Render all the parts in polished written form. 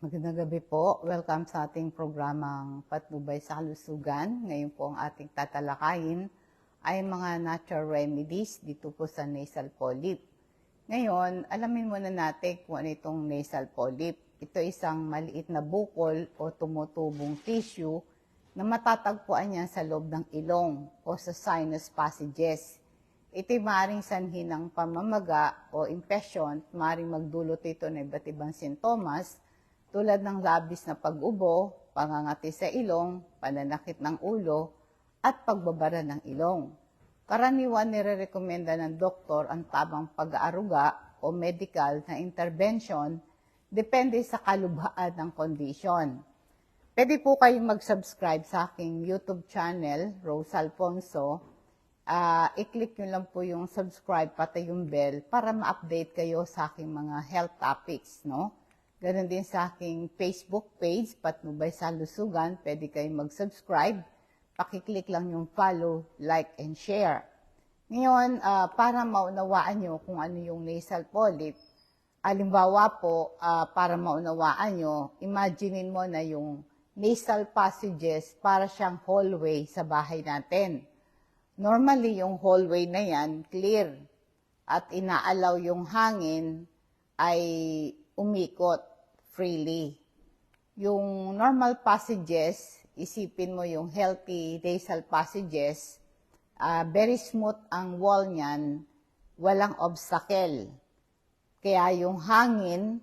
Magandang gabi po. Welcome sa ating programang Patnubay sa Kalusugan. Ngayon po ang ating tatalakayin ay mga natural remedies dito po sa nasal polyp. Ngayon, alamin muna natin kung ano itong nasal polyp. Ito isang maliit na bukol o tumutubong tissue na matatagpuan yan sa loob ng ilong o sa sinus passages. Ito'y maaaring sanhi ng pamamaga o infection, maaaring magdulot ito ng iba't ibang sintomas tulad ng labis na pag-ubo, pangangati sa ilong, pananakit ng ulo, at pagbabara ng ilong. Karaniwan nire-rekomenda ng doktor ang tamang pag-aaruga o medical na intervention depende sa kalubhaan ng kondisyon. Pwede po kayong mag-subscribe sa aking YouTube channel, Rose Alfonso. I-click nyo lang po yung subscribe pati yung bell para ma-update kayo sa aking mga health topics, no? Ganon din sa aking Facebook page, Patnubay sa Kalusugan. Pwede kayong mag-subscribe. Pakiclick lang yung follow, like, and share. Ngayon, para maunawaan nyo kung ano yung nasal polyp, halimbawa po, para maunawaan nyo, imaginein mo na yung nasal passages para siyang hallway sa bahay natin. Normally, yung hallway na yan, clear. At inaalaw yung hangin ay umikot freely. Yung normal passages, isipin mo yung healthy nasal passages, very smooth ang wall niyan, walang obstacle. Kaya yung hangin,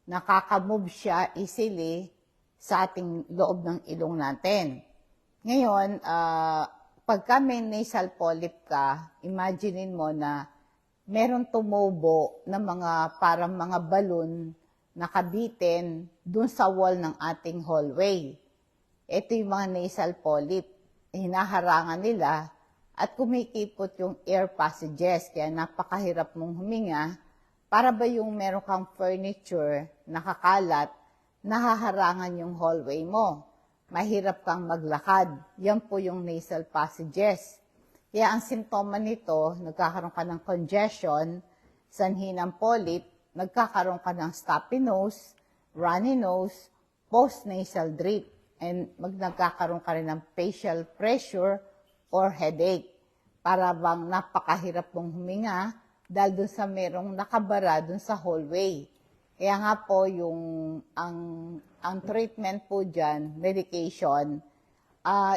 nakakamove siya easily sa ating loob ng ilong natin. Ngayon, pagka may nasal polyp ka, imaginein mo na meron tumubo na parang mga balon nakabitin dun sa wall ng ating hallway. Ito yung mga nasal polyp. Hinaharangan nila at kumikipot yung air passages. Kaya napakahirap mong huminga. Para ba yung meron kang furniture nakakalat, nahaharangan yung hallway mo. Mahirap kang maglakad. Yan po yung nasal passages. Kaya ang simptoma nito, nagkakaroon ka ng congestion, sanhi ng polyp, nagkakaroon ka ng stuffy nose, runny nose, postnasal drip, and nagkakaroon ka rin ng facial pressure or headache. Para bang napakahirap mong huminga dahil dun sa merong nakabara dun sa hallway. Kaya nga po ang treatment po dyan, medication,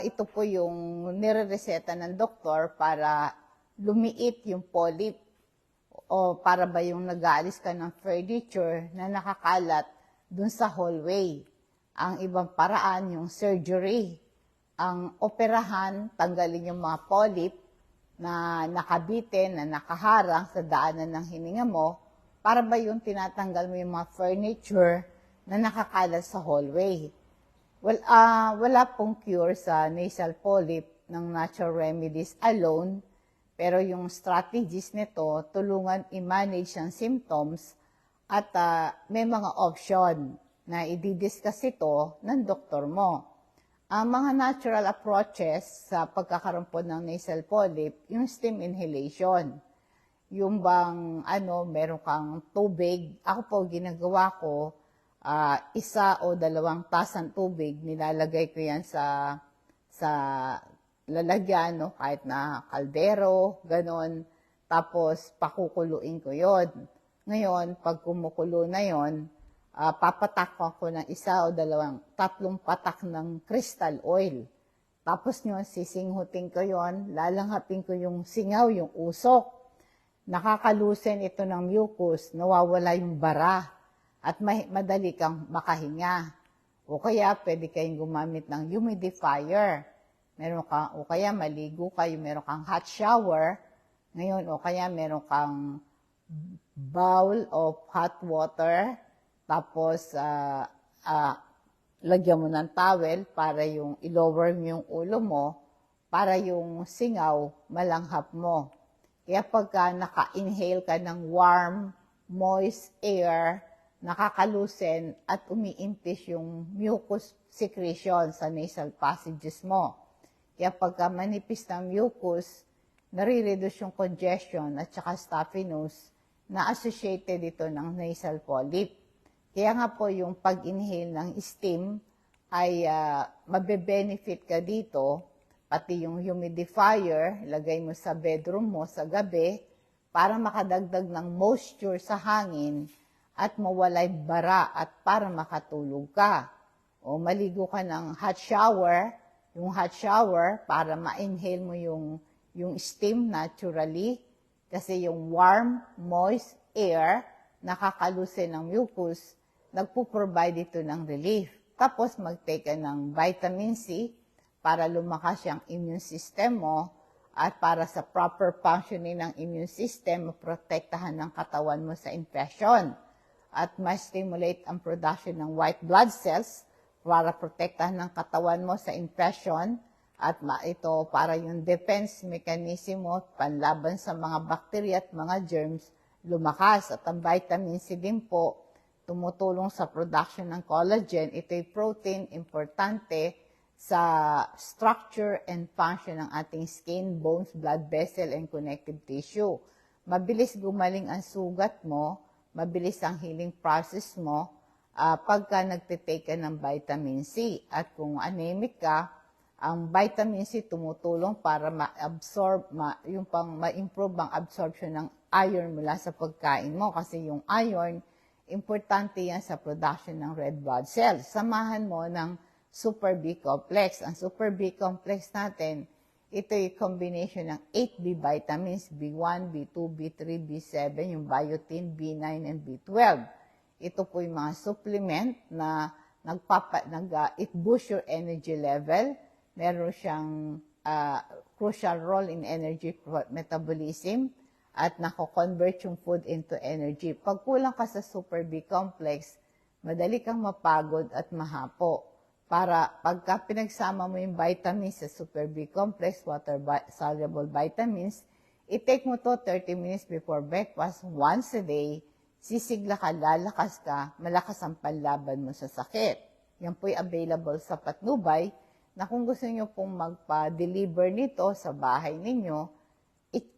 ito po yung nire-reseta ng doktor para lumiit yung polyp o para ba yung nag-aalis ka ng furniture na nakakalat dun sa hallway. Ang ibang paraan, yung surgery. Ang operahan, tanggalin yung mga polyp na nakabitin, na nakaharang sa daanan ng hininga mo, para ba yung tinatanggal mo yung mga furniture na nakakalat sa hallway. Well, wala pong cure sa nasal polyp ng natural remedies alone, pero yung strategies nito, tulungan i-manage ang symptoms at may mga option na i-discuss ito ng doktor mo. Ang mga natural approaches sa pagkakaroon po ng nasal polyp, yung steam inhalation. Yung bang, meron kang tubig, ako po ginagawa ko, 1 o 2 tasang tubig, nilalagay ko yan sa lalagyan, no? Kahit na kaldero, ganon. Tapos, pakukuluin ko yon. Ngayon, pag kumukulo na yon, papatakpan ko ng 1 o 2, 3 patak ng crystal oil. Tapos nyo, sisinghutin ko yon, lalanghapin ko yung singaw, yung usok. Nakakalusen ito ng mucus, nawawala yung bara, at madali kang makahinga. O kaya, pwede kayong gumamit ng humidifier. O kaya maligo kayo, meron kang hot shower, ngayon, o kaya meron kang bowl of hot water, tapos lagyan mo ng towel para yung i-lower mo yung ulo mo, para yung singaw malanghap mo. Kaya pagka naka-inhale ka ng warm, moist air, nakakalusen at umiimpis yung mucus secretion sa nasal passages mo. Kaya pagka manipis ng mucus, nare-reduce yung congestion at saka stuffy nose na associated ito ng nasal polyp. Kaya nga po yung pag-inhale ng steam ay mabe-benefit ka dito, pati yung humidifier, lagay mo sa bedroom mo sa gabi para makadagdag ng moisture sa hangin at mawalay bara at para makatulog ka. O maligo ka ng hot shower, yung hot shower para ma-inhale mo yung steam naturally kasi yung warm, moist air nakakalusin ng mucus, nagpo-provide ito ng relief. Tapos mag-take ka ng vitamin C para lumakas yung immune system mo at para sa proper functioning ng immune system, maprotektahan ng katawan mo sa infection at ma-stimulate ang production ng white blood cells para protektahan ng katawan mo sa infection at ito para yung defense mechanism mo panlaban sa mga bacteria at mga germs lumakas. At ang vitamin C din po tumutulong sa production ng collagen. Ito'y protein importante sa structure and function ng ating skin, bones, blood vessel, and connective tissue. Mabilis gumaling ang sugat mo, mabilis ang healing process mo pagka nagtitake ka ng vitamin C. At kung anemic ka, ang vitamin C tumutulong para ma-absorb, ma-improve ang absorption ng iron mula sa pagkain mo. Kasi yung iron, importante yan sa production ng red blood cells. Samahan mo ng Super B complex. Ang Super B complex natin, ito yung combination ng 8B vitamins, B1, B2, B3, B7, yung biotin, B9, and B12. Ito po yung mga supplement na it boosts your energy level. Meron siyang crucial role in energy metabolism at nako-convert yung food into energy. Pag kulang ka sa Super B complex, madali kang mapagod at mahapo. Para pagka pinagsama mo yung vitamins sa Super B complex, water-soluble vitamins, i-take mo to 30 minutes before breakfast once a day, sisigla ka, lalakas ka, malakas ang panlaban mo sa sakit. Yan po'y available sa Patnubay na kung gusto nyo pong magpa-deliver nito sa bahay ninyo,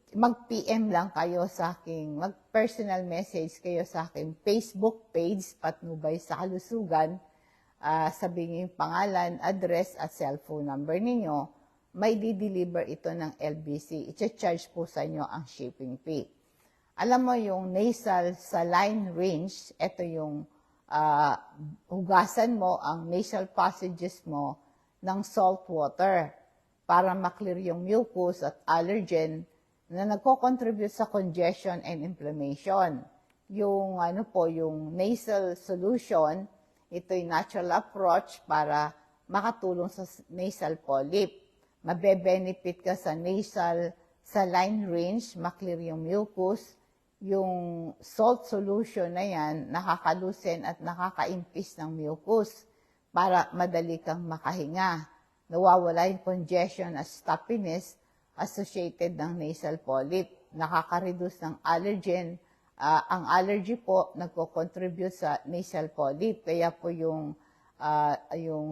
mag-PM lang kayo sa aking, mag-personal message kayo sa aking Facebook page, Patnubay sa Kalusugan, sabihin niyo yung pangalan, address at cellphone number ninyo, may di-deliver ito ng LBC. I-charge po sa inyo ang shipping fee. Alam mo yung nasal saline rinse, ito yung hugasan mo ang nasal passages mo ng salt water para maklear yung mucus at allergen na nagko-contribute sa congestion and inflammation. Yung yung nasal solution, ito'y natural approach para makatulong sa nasal polyp. Mabe-benefit ka sa nasal saline rinse, maklear yung mucus. Yung salt solution na yan, nakakalusin at nakaka-impis ng mucus para madali kang makahinga. Nawawala yung congestion at stuffiness associated ng nasal polyp. Nakaka-reduce ng allergen. Ang allergy po nagko-contribute sa nasal polyp. Kaya po yung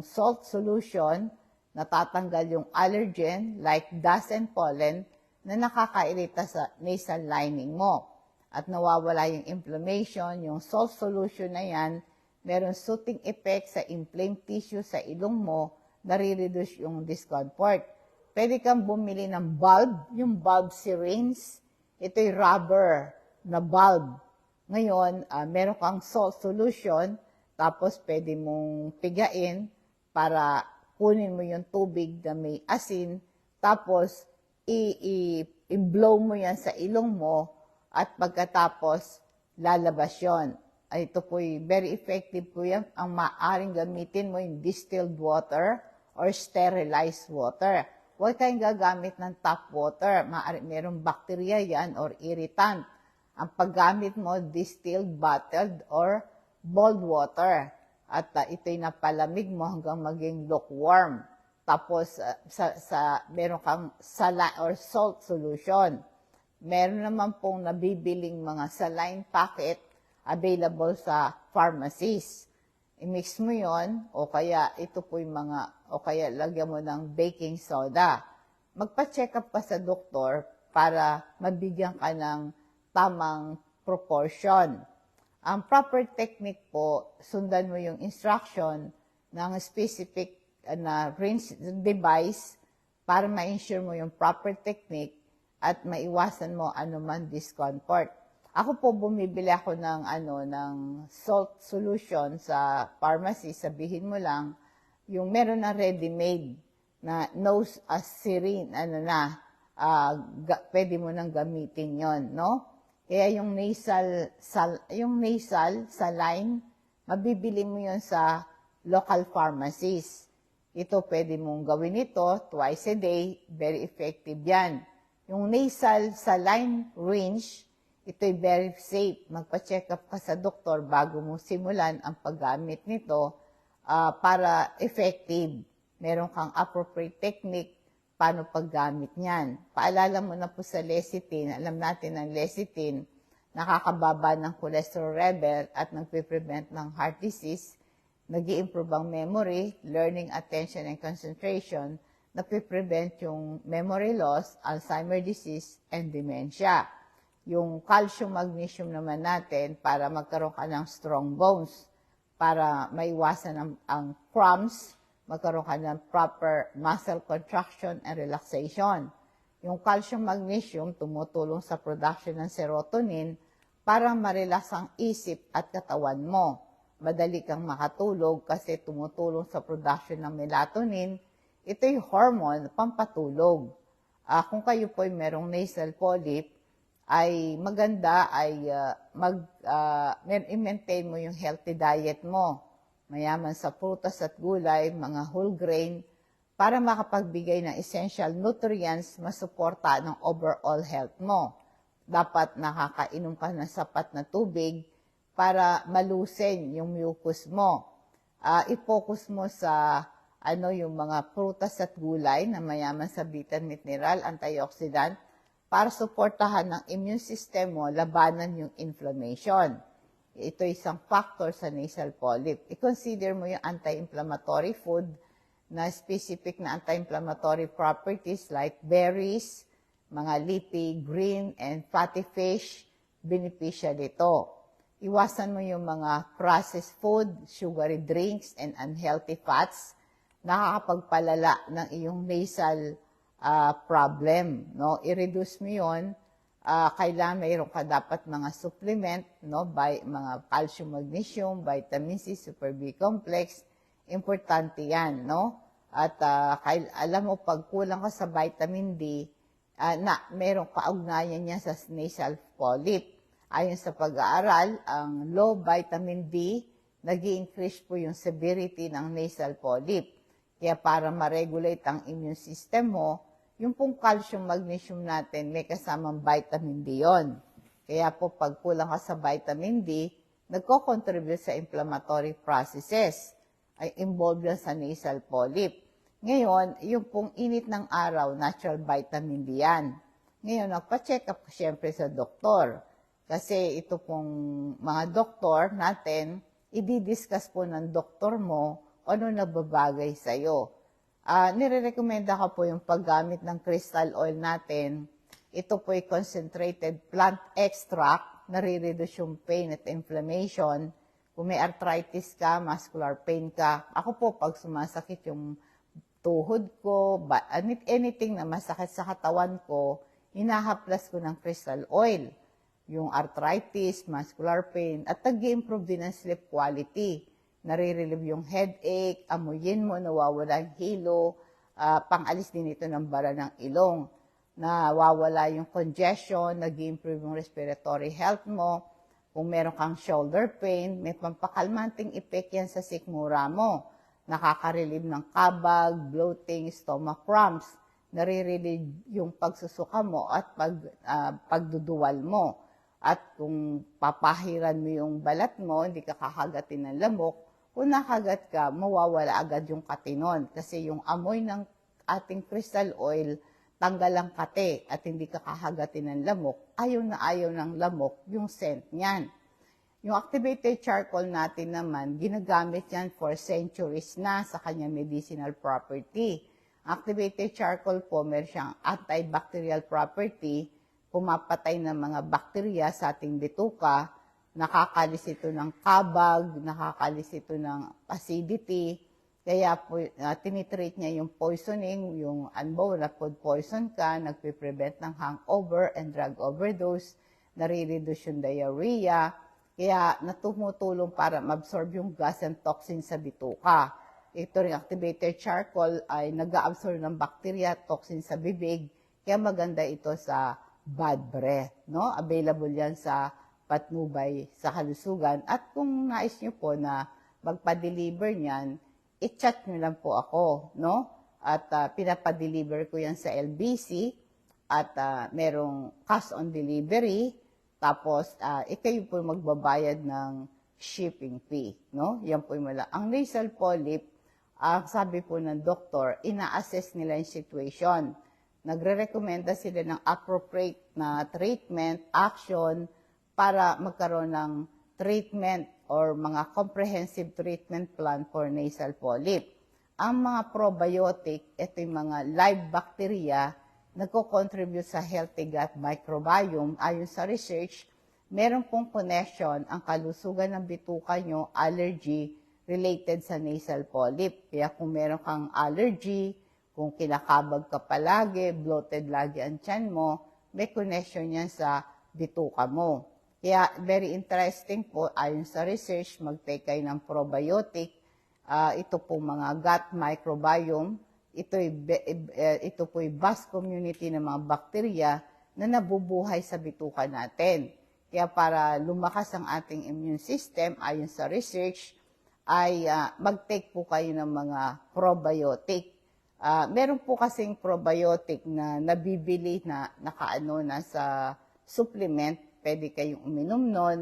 salt solution, natatanggal yung allergen like dust and pollen na nakakairita sa nasal lining mo. At nawawala yung inflammation. Yung salt solution na yan, meron soothing effect sa inflamed tissue sa ilong mo, nare-reduce yung discomfort. Pwede kang bumili ng bulb, yung bulb syringe. Ito'y rubber na bulb. Ngayon, meron kang salt solution, tapos pwede mong pigain para kunin mo yung tubig na may asin, tapos i-blow mo yan sa ilong mo, at pagkatapos lalabas yun. Ito po'y very effective po yan. Ang maaaring gamitin mo yung distilled water or sterilized water. Huwag kayong gagamit ng tap water. Merong bacteria yan or irritant. Ang paggamit mo, distilled, bottled, or boiled water. At ito'y napalamig mo hanggang maging lukewarm. Tapos, meron kang or salt solution. Meron naman pong nabibiling mga saline packet available sa pharmacies. I-mix mo yon o kaya ito po yung o kaya lagyan mo ng baking soda. Magpa-check up ka sa doktor para mabigyan ka ng tamang proportion. Ang proper technique po, sundan mo yung instruction ng specific na rinse device para ma-ensure mo yung proper technique at maiwasan mo anuman discomfort. Ako po bumibili ako ng salt solution sa pharmacy, sabihin mo lang yung meron na ready-made na nose syringe, pwede mo nang gamitin yon, no? Kaya yung nasal saline, mabibili mo yon sa local pharmacies. Ito, pwede mong gawin ito twice a day, very effective yan. Yung nasal saline range, ito'y very safe. Magpa-check up ka sa doktor bago mo simulan ang paggamit nito para effective. Meron kang appropriate technique paano paggamit niyan. Paalala mo na po sa lecithin. Alam natin ang lecithin, nakakababa ng cholesterol level at nagpe-prevent ng heart disease, nag-i-improve ang memory, learning, attention, and concentration, nagpe-prevent yung memory loss, Alzheimer disease, and dementia. Yung calcium, magnesium naman natin para magkaroon ka ng strong bones, para maiwasan ang cramps, magkaroon ka ng proper muscle contraction and relaxation. Yung calcium, magnesium, tumutulong sa production ng serotonin para ma-relax ang isip at katawan mo. Madali kang makatulog kasi tumutulong sa production ng melatonin. Ito yung hormone, pampatulog. Kung kayo po ay merong nasal polyp, ay maganda ay i-maintain mo yung healthy diet mo. Mayaman sa prutas at gulay, mga whole grain, para makapagbigay ng essential nutrients, masuporta ng overall health mo. Dapat nakakainom ka ng sapat na tubig para malusin yung mucus mo. I-focus mo sa yung mga prutas at gulay na mayaman sa vitamin, mineral, antioxidant, para suportahan ng immune system mo, labanan yung inflammation. Ito isang factor sa nasal polyp. I-consider mo yung anti-inflammatory food na specific na anti-inflammatory properties like berries, mga leafy, green, and fatty fish, beneficial ito. Iwasan mo yung mga processed food, sugary drinks, and unhealthy fats, nakakapagpalala ng iyong nasal problem, no? I-reduce mo yun. Kailangan mayroon ka dapat mga supplement, no? Mga calcium, magnesium, vitamin C, super B complex. Importante yan, no? At alam mo, pag kulang ka sa vitamin D, mayroong kaugnayan niya sa nasal polyp. Ayon sa pag-aaral, ang low vitamin D, nag-i-increase po yung severity ng nasal polyp. Kaya para ma-regulate ang immune system mo, yung pong calcium, magnesium natin, may kasamang vitamin D yun. Kaya po pag kulang ka sa vitamin D, nagko-contribute sa inflammatory processes, ay involved yan sa nasal polyp. Ngayon, yung pong init ng araw, natural vitamin D yan. Ngayon, nagpa-check up siyempre sa doktor. Kasi ito pong mga doktor natin, i-discuss po ng doktor mo ano nababagay sa'yo. Nire-recommenda ko po yung paggamit ng crystal oil natin. Ito po ay concentrated plant extract, nare-reduce yung pain at inflammation. Kung may arthritis ka, muscular pain ka, ako po pag sumasakit yung tuhod ko, anything na masakit sa katawan ko, hinahaplas ko ng crystal oil. Yung arthritis, muscular pain, at nag-i-improve din ang sleep quality. Nare-relieve yung headache, amuyin mo, nawawala yung hilo, pang-alis din ito ng bara ng ilong. Nawawala yung congestion, nag-i-improve yung respiratory health mo. Kung meron kang shoulder pain, may pampakalmanting effect yan sa sikmura mo. Nakaka-relieve ng kabag, bloating, stomach cramps. Nare-relieve yung pagsusuka mo at pagduduwal mo. At kung papahiran mo yung balat mo, hindi ka kakagatin ng lamok, kung nakagat ka, mawawala agad yung katinon. Kasi yung amoy ng ating crystal oil, tanggal ang kate at hindi ka kakagatin ng lamok, ayaw na ayaw ng lamok yung scent niyan. Yung activated charcoal natin naman, ginagamit yan for centuries na sa kanyang medicinal property. Activated charcoal po, meron siyang antibacterial property, pumapatay ng mga bakterya sa ating bituka, nakakalis ito ng kabag, nakakalis ito ng acidity. Kaya po, tinitreat niya yung poisoning, yung na food poison ka, nagpiprevent ng hangover and drug overdose, nare-reduce yung diarrhea, kaya natumutulong para ma-absorb yung gas and toxin sa bituka. Ito ring activated charcoal ay nag-absorb ng bacteria, toxin sa bibig, kaya maganda ito sa bad breath. No? Available yan sa Patnubay sa Kalusugan. At kung nais nyo po na magpa-deliver niyan, i-chat nyo lang po ako. No? At pinapa-deliver ko yan sa LBC at merong cash on delivery. Tapos, kayo po magbabayad ng shipping fee. No? Yan po yung Ang nasal polyp, sabi po ng doktor, ina-assess nila yung situation. Nagre-recommenda sila ng appropriate na treatment, action, para magkaroon ng treatment or mga comprehensive treatment plan for nasal polyp. Ang mga probiotic, ito yung mga live bacteria, nagko-contribute sa healthy gut microbiome. Ayon sa research, meron pong connection ang kalusugan ng bituka nyo, allergy, related sa nasal polyp. Kaya kung meron kang allergy, kung kinakabag ka palagi, bloated lagi ang tiyan mo, may connection yan sa bituka mo. Kaya very interesting po, ayon sa research, mag-take kayo ng probiotic. Ito po mga gut microbiome. Ito po yung vast community ng mga bakterya na nabubuhay sa bituka natin. Kaya para lumakas ang ating immune system, ayon sa research, ay mag-take po kayo ng mga probiotic. Meron po kasing probiotic na nabibili na nakaano na sa supplement, pwede kayong uminom nun,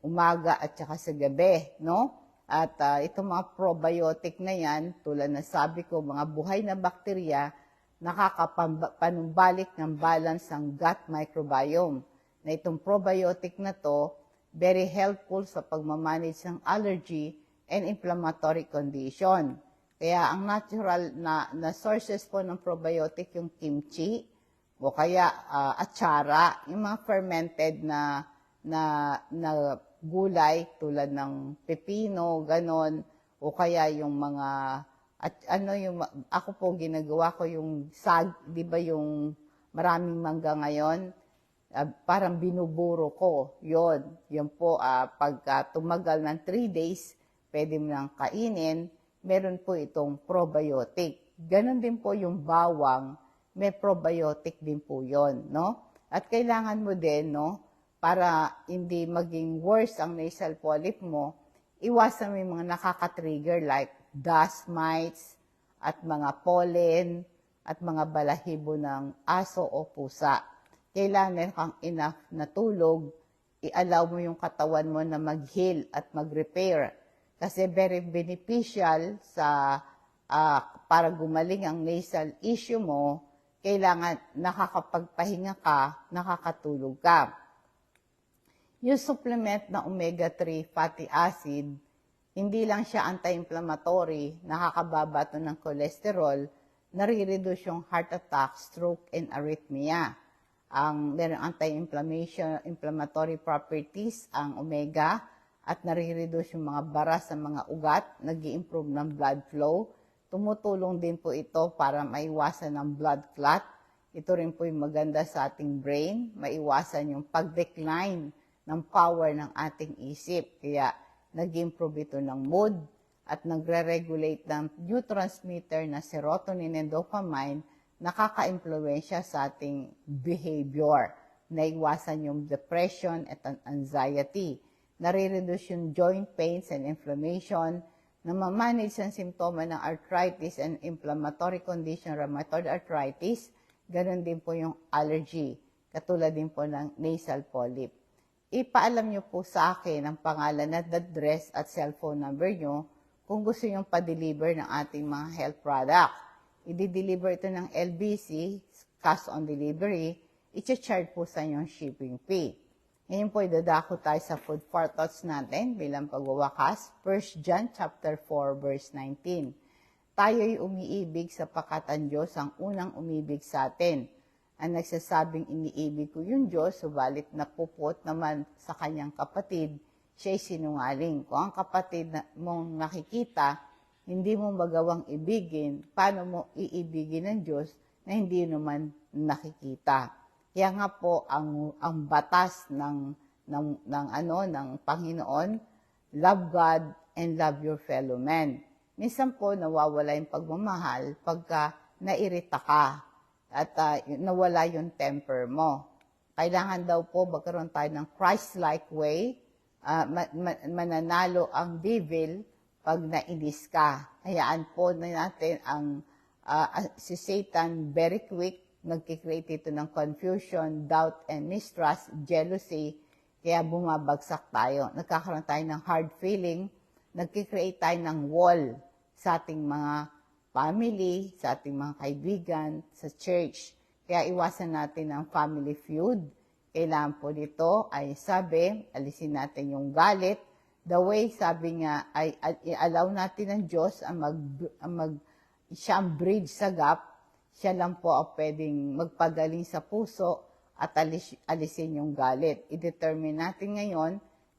umaga at saka sa gabi, no? At itong mga probiotic na yan, tulad na sabi ko, mga buhay na bakterya, nakakapanumbalik ng balance ng gut microbiome. Na itong probiotic na to, very helpful sa pagmamanage ng allergy and inflammatory condition. Kaya ang natural na sources po ng probiotic yung kimchi, o kaya atsara, yung mga fermented na gulay tulad ng pepino, ganon, o kaya yung mga, ako po ginagawa ko yung di ba yung maraming mangga ngayon, parang binuburo ko, yun po, pagka tumagal ng 3 days, pwede mo lang kainin, meron po itong probiotic. Ganon din po yung bawang, may probiotic din po yon, no? At kailangan mo din, no, para hindi maging worse ang nasal polyp mo, iwasan mo yung mga nakaka-trigger like dust mites at mga pollen at mga balahibo ng aso o pusa. Kailangan meron kang enough na tulog, i-allow mo yung katawan mo na mag-heal at mag-repair. Kasi very beneficial sa para gumaling ang nasal issue mo, kailangan nakakapagpahinga ka, nakakatulog ka. Yung supplement na omega-3 fatty acid, hindi lang siya anti-inflammatory, nakakababa ito ng cholesterol, nare-reduce yung heart attack, stroke, and arrhythmia. Merong anti-inflammatory properties ang omega at nare-reduce yung mga bara sa mga ugat, nag-i-improve ng blood flow. Tumutulong din po ito para maiwasan ng blood clot. Ito rin po yung maganda sa ating brain, maiwasan yung pag-decline ng power ng ating isip. Kaya nag-improve ito ng mood at nagre-regulate ng neurotransmitter na serotonin and dopamine, nakaka-impluwensya sa ating behavior. Naiwasan yung depression at anxiety. Nare-reduce yung joint pains and inflammation, na ma-manage ang simptoma ng arthritis and inflammatory condition, rheumatoid arthritis, ganun din po yung allergy, katulad din po ng nasal polyp. Ipaalam nyo po sa akin ang pangalan at address at cellphone number nyo kung gusto nyo pa-deliver ng ating mga health product. I-deliver ito ng LBC, cash on delivery, i-charge po sa inyong shipping fee. Ngayon po, idadako tayo sa food for thoughts natin bilang pagwawakas. 1 John chapter 4, verse 19. Tayo'y umiibig sapagkat ang Diyos ang unang umibig sa atin. Ang nagsasabing iniibig ko yung Diyos, subalit napupot naman sa kanyang kapatid, siya'y sinungaling. Kung ang kapatid mong nakikita, hindi mo magawang ibigin, paano mo iibigin ng Diyos na hindi naman nakikita? Kaya nga po ang batas ng Panginoon, love God and love your fellow man. Minsan po nawawala yung pagmamahal pagka nairita ka at nawala yung temper mo. Kailangan daw po magkaroon tayo ng Christ-like way, mananalo ang devil pag nainis ka. Hayaan po na natin si Satan very quick, nagkikreate ito ng confusion, doubt, and mistrust, jealousy, kaya bumabagsak tayo. Nagkakaroon tayo ng hard feeling, nagkikreate tayo ng wall sa ating mga family, sa ating mga kaibigan, sa church. Kaya iwasan natin ang family feud. Kailangan po dito ay sabi, alisin natin yung galit. The way, sabi nga, ay i-allow natin ng Diyos siya ang bridge sa gap. Siya lang po ang pwedeng magpagaling sa puso at alisin yung galit. I-determine natin ngayon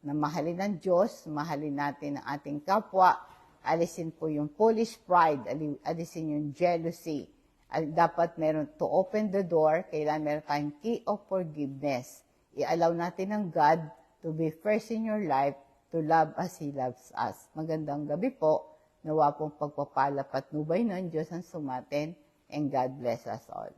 na mahalin ng Diyos, mahalin natin ang ating kapwa, alisin po yung foolish pride, alisin yung jealousy. Dapat meron to open the door, kailangan meron tayong key of forgiveness. I-allow natin ng God to be first in your life, to love as He loves us. Magandang gabi po, nawa pong pagpapala patnubay ng Diyos ang sumatin, and God bless us all.